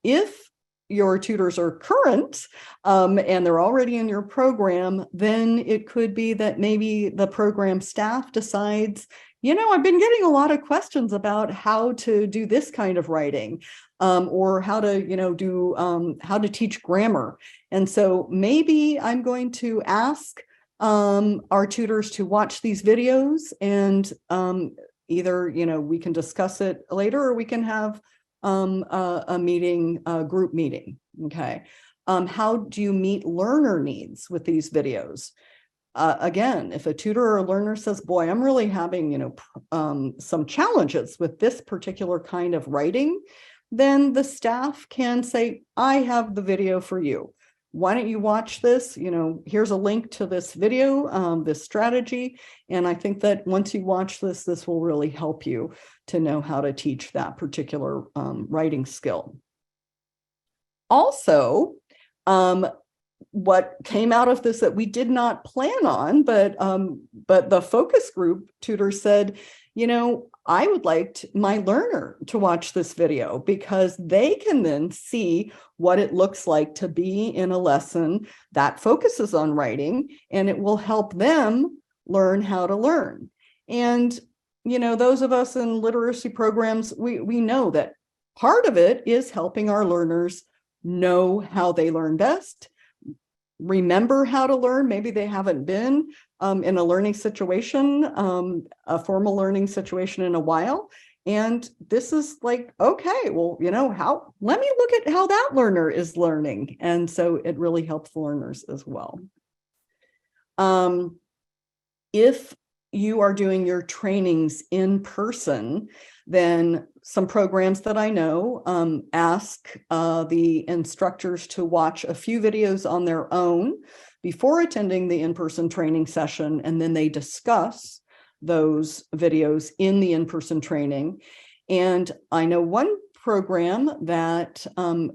[SPEAKER 1] If your tutors are current and they're already in your program, then it could be that maybe the program staff decides, I've been getting a lot of questions about how to do this kind of writing, or how to, how to teach grammar. And so maybe I'm going to ask our tutors to watch these videos, and either, we can discuss it later, or we can have a meeting, a group meeting. Okay. How do you meet learner needs with these videos? Again, if a tutor or a learner says, boy, I'm really having, some challenges with this particular kind of writing, then the staff can say, I have the video for you. Why don't you watch this? Here's a link to this video, this strategy. And I think that once you watch this, this will really help you to know how to teach that particular writing skill. Also, what came out of this that we did not plan on, but the focus group tutor said, I would like my learner to watch this video, because they can then see what it looks like to be in a lesson that focuses on writing, and it will help them learn how to learn. And, those of us in literacy programs, we know that part of it is helping our learners know how they learn best, remember how to learn. Maybe they haven't been in a learning situation, a formal learning situation in a while. And this is like, okay, well, let me look at how that learner is learning. And so it really helps learners as well. If you are doing your trainings in person, then some programs that I know ask the instructors to watch a few videos on their own before attending the in-person training session, and then they discuss those videos in the in-person training. And I know one program that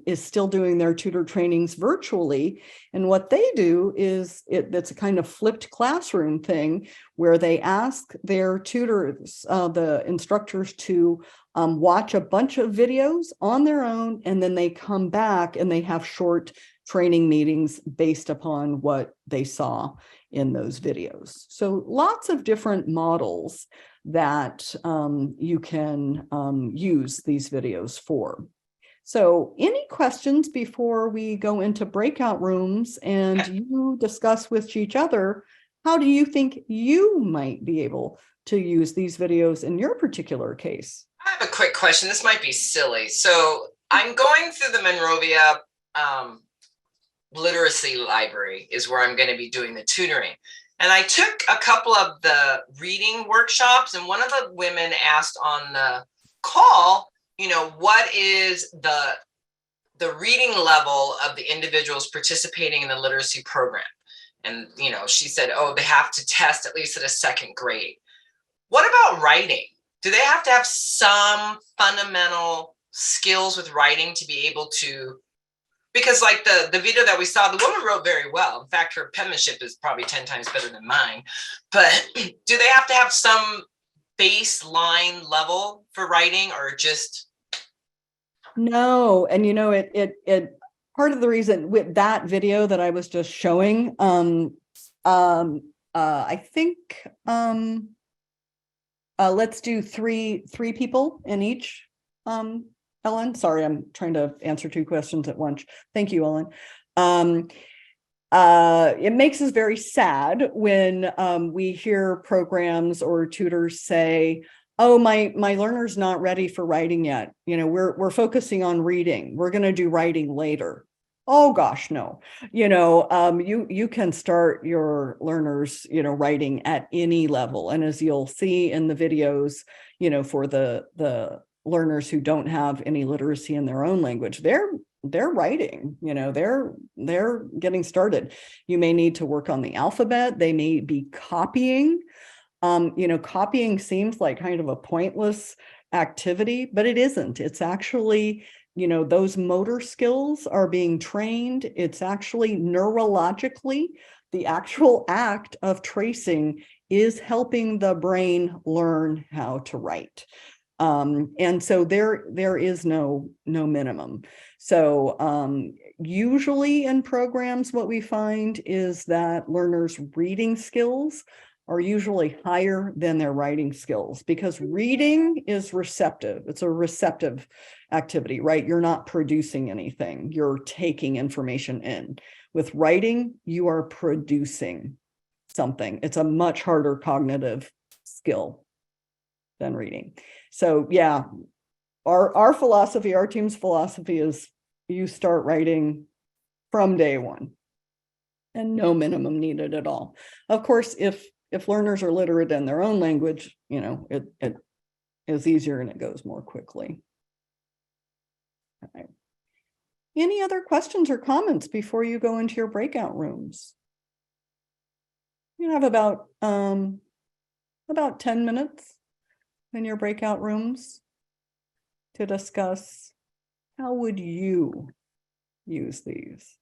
[SPEAKER 1] is still doing their tutor trainings virtually. And what they do is it's a kind of flipped classroom thing where they ask their tutors, the instructors, to watch a bunch of videos on their own, and then they come back and they have short training meetings based upon what they saw in those videos. So lots of different models that you can use these videos for. So any questions before we go into breakout rooms and you discuss with each other, how do you think you might be able to use these videos in your particular case?
[SPEAKER 3] I have a quick question. This might be silly. So I'm going through the Monrovia Literacy Library is where I'm going to be doing the tutoring. And I took a couple of the reading workshops, and one of the women asked on the call, what is the reading level of the individuals participating in the literacy program? And, she said, oh, they have to test at least at a second grade. What about writing? Do they have to have some fundamental skills with writing to be able to? Because like the video that we saw, the woman wrote very well. In fact, her penmanship is probably 10 times better than mine. But do they have to have some baseline level for writing, or just?
[SPEAKER 1] No. And it part of the reason with that video that I was just showing, I think let's do three people in each. Ellen, sorry, I'm trying to answer two questions at once. Thank you, Ellen. It makes us very sad when we hear programs or tutors say, oh, my learner's not ready for writing yet. You know, we're focusing on reading. We're going to do writing later. Oh gosh, no. You know, you can start your learners, you know, writing at any level. And as you'll see in the videos, you know, for the learners who don't have any literacy in their own language, they're writing, you know, they're getting started. You may need to work on the alphabet. They may be copying. You know, copying seems like kind of a pointless activity, but it isn't. It's actually, you know, those motor skills are being trained. It's actually neurologically, the actual act of tracing is helping the brain learn how to write. And so there is no minimum. So usually in programs, what we find is that learners' reading skills are usually higher than their writing skills, because reading is receptive. It's a receptive activity, right? You're not producing anything. You're taking information in. With writing, you are producing something. It's a much harder cognitive skill than reading. So yeah, our philosophy, our team's philosophy is you start writing from day one and no minimum needed at all. Of course, if learners are literate in their own language, you know, it is easier and it goes more quickly. Okay. Any other questions or comments before you go into your breakout rooms? You have about 10 minutes in your breakout rooms to discuss how would you use these.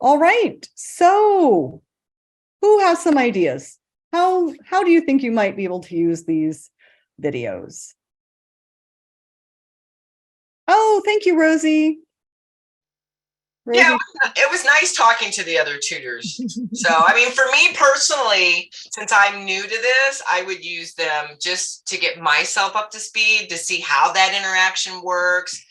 [SPEAKER 1] All right, so who has some ideas? How do you think you might be able to use these videos? Oh, thank you, Rosie.
[SPEAKER 3] Yeah, it was nice talking to the other tutors. So, I mean, for me personally, since I'm new to this, I would use them just to get myself up to speed, to see how that interaction works.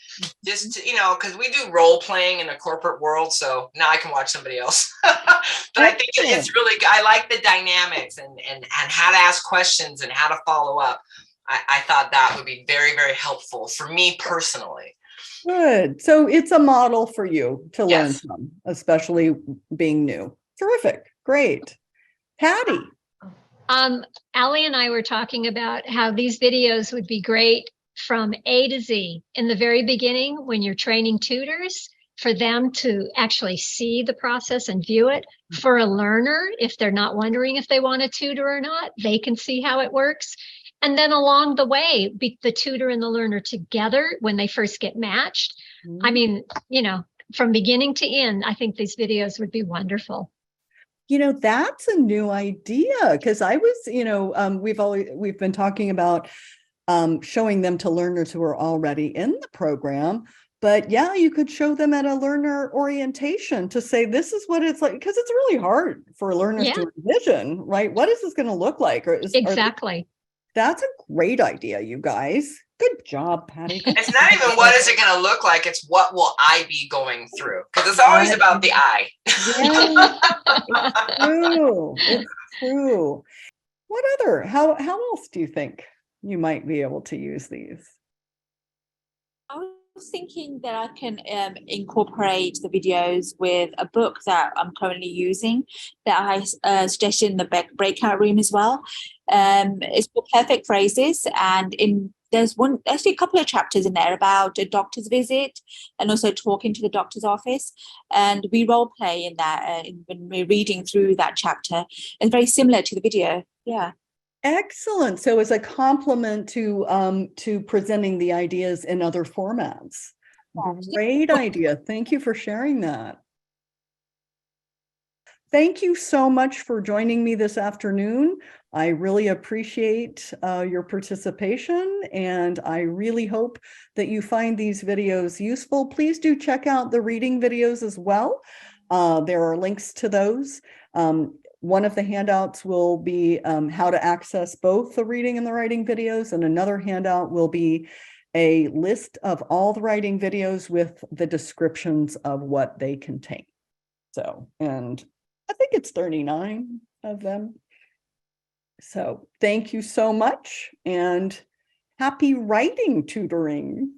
[SPEAKER 3] Just to, you know, because we do role playing in the corporate world, so now I can watch somebody else. But I think it's really, I like the dynamics and how to ask questions and how to follow up. I thought that would be very, very helpful for me personally.
[SPEAKER 1] Good. So it's a model for you to learn from, especially being new. Terrific. Great. Patty.
[SPEAKER 8] Allie and I were talking about how these videos would be great from A to Z in the very beginning when you're training tutors, for them to actually see the process and view it. For a learner, if they're not wondering if they want a tutor or not, they can see how it works. And then along the way, be the tutor and the learner together when they first get matched. I mean, you know, from beginning to end, I think these videos would be wonderful.
[SPEAKER 1] You know, that's a new idea, because I was, you know, we've been talking about showing them to learners who are already in the program. But yeah, you could show them at a learner orientation to say, this is what it's like, because it's really hard for learners to envision, right? What is this going to look like?
[SPEAKER 8] Exactly.
[SPEAKER 1] That's a great idea, you guys. Good job, Patty.
[SPEAKER 3] It's not even what is it going to look like, it's what will I be going through, because it's always about the I.
[SPEAKER 1] Yeah, it's true. It's true. What other, how else do you think you might be able to use these?
[SPEAKER 10] I was thinking that I can incorporate the videos with a book that I'm currently using that I suggested in the breakout room as well. It's called Perfect Phrases, and there's actually a couple of chapters in there about a doctor's visit and also talking to the doctor's office, and we role play in that when we're reading through that chapter. It's very similar to the video. Yeah.
[SPEAKER 1] Excellent. So as a complement to presenting the ideas in other formats. Great idea. Thank you for sharing that. Thank you so much for joining me this afternoon. I really appreciate your participation, and I really hope that you find these videos useful. Please do check out the reading videos as well. There are links to those. one of the handouts will be how to access both the reading and the writing videos, and another handout will be a list of all the writing videos with the descriptions of what they contain. So, and I think it's 39 of them. So thank you so much, and happy writing tutoring.